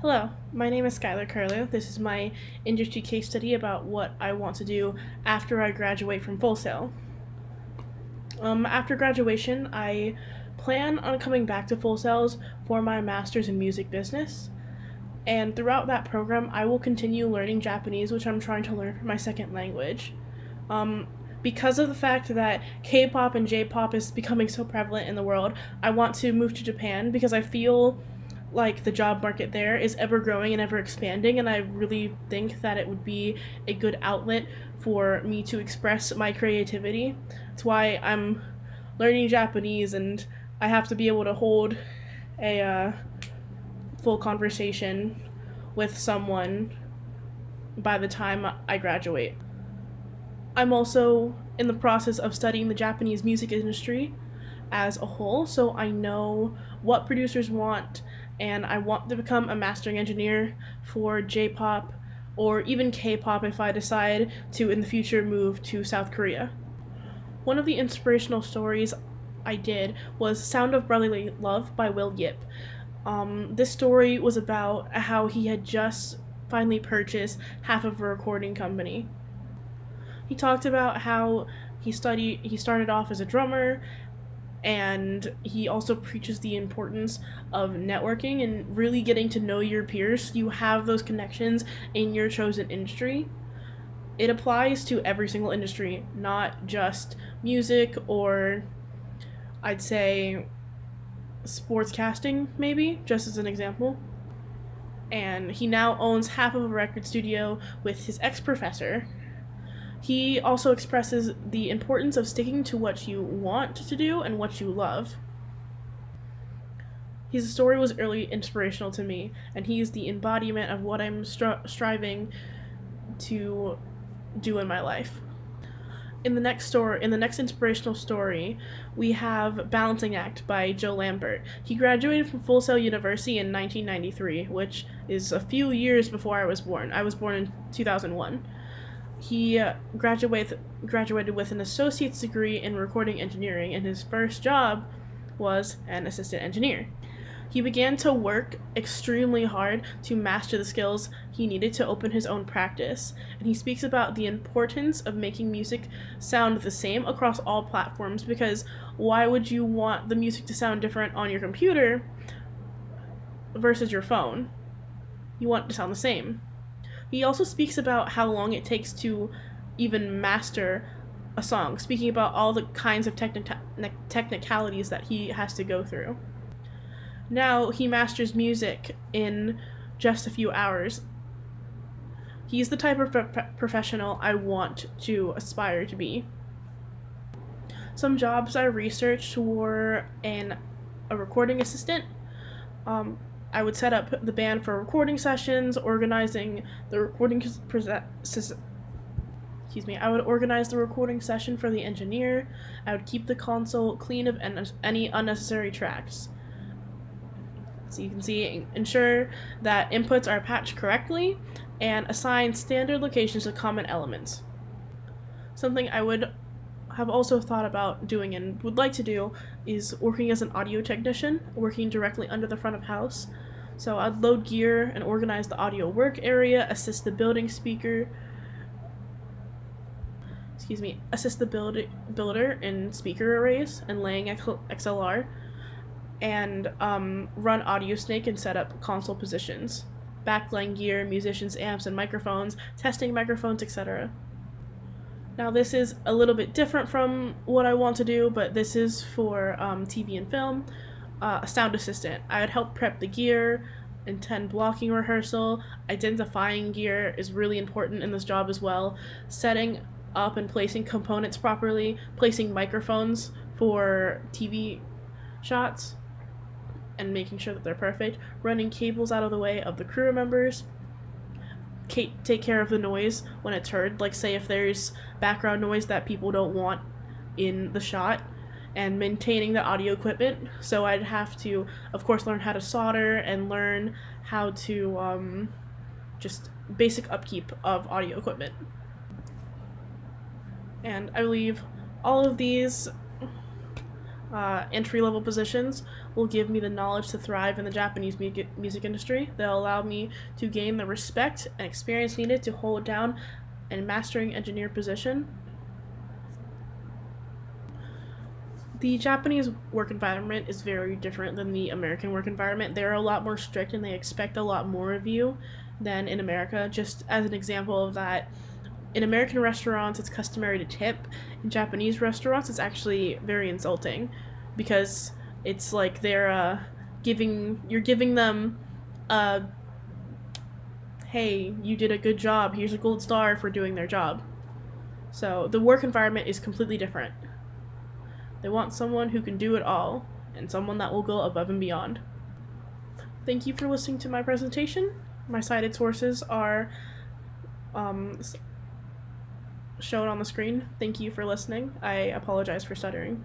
Hello, my name is Skyler Kirlew. This is my industry case study about what I want to do after I graduate from Full Sail. After graduation, I plan on coming back to Full Sails for my master's in music business. And throughout that program, I will continue learning Japanese, which I'm trying to learn for my second language. Um, because of the fact that K-pop and J-pop is becoming so prevalent in the world, I want to move to Japan because I feel like the job market there is ever growing and ever expanding, and I really think that it would be a good outlet for me to express my creativity. That's why I'm learning Japanese, and I have to be able to hold a full conversation with someone by the time I graduate. I'm also in the process of studying the Japanese music industry as a whole, so I know what producers want, and I want to become a mastering engineer for J-pop or even K-pop if I decide to in the future move to South Korea. One of the inspirational stories I did was Sound of Brotherly Love by Will Yip. This story was about how he had just finally purchased half of a recording company. He talked about how he started off as a drummer, and he also preaches the importance of networking and really getting to know your peers. You have those connections in your chosen industry. It applies to every single industry, not just music or, I'd say, sportscasting, maybe, just as an example. And he now owns half of a record studio with his ex-professor. He also expresses the importance of sticking to what you want to do and what you love. His story was really inspirational to me, and he is the embodiment of what I'm striving to do in my life. In the next inspirational story, we have Balancing Act by Joe Lambert. He graduated from Full Sail University in 1993, which is a few years before I was born. I was born in 2001. He graduated with an associate's degree in recording engineering, and his first job was an assistant engineer. He began to work extremely hard to master the skills he needed to open his own practice, and he speaks about the importance of making music sound the same across all platforms, because why would you want the music to sound different on your computer versus your phone? You want it to sound the same. He also speaks about how long it takes to even master a song, speaking about all the kinds of technicalities that he has to go through. Now he masters music in just a few hours. He's the type of professional I want to aspire to be. Some jobs I researched were a recording assistant. I would set up the band for recording sessions, organizing the recording I would organize the recording session for the engineer. I would keep the console clean of any unnecessary tracks. So you can see, ensure that inputs are patched correctly, and assign standard locations to common elements. Something I would have also thought about doing and would like to do is working as an audio technician, working directly under the front of house. So I'd load gear and organize the audio work area, assist the builder in speaker arrays and laying XLR, and run Audio Snake and set up console positions, backline gear, musicians' amps and microphones, testing microphones, etc. Now this is a little bit different from what I want to do, but this is for TV and film. A sound assistant. I would help prep the gear, attend blocking rehearsal. Identifying gear is really important in this job as well. Setting up and placing components properly, placing microphones for TV shots, and making sure that they're perfect. Running cables out of the way of the crew members. Take care of the noise when it's heard, like say if there's background noise that people don't want in the shot, and maintaining the audio equipment. So I'd have to, of course, learn how to solder and learn how to just basic upkeep of audio equipment. And I believe all of these Entry-level positions will give me the knowledge to thrive in the Japanese music industry. They'll allow me to gain the respect and experience needed to hold down a mastering engineer position. The Japanese work environment is very different than the American work environment. They're a lot more strict and they expect a lot more of you than in America. Just as an example of that, in American restaurants, it's customary to tip. In Japanese restaurants, it's actually very insulting because it's like they're you're giving them a, hey, you did a good job, here's a gold star for doing their job. So the work environment is completely different. They want someone who can do it all and someone that will go above and beyond. Thank you for listening to my presentation. My cited sources are shown on the screen. Thank you for listening. I apologize for stuttering.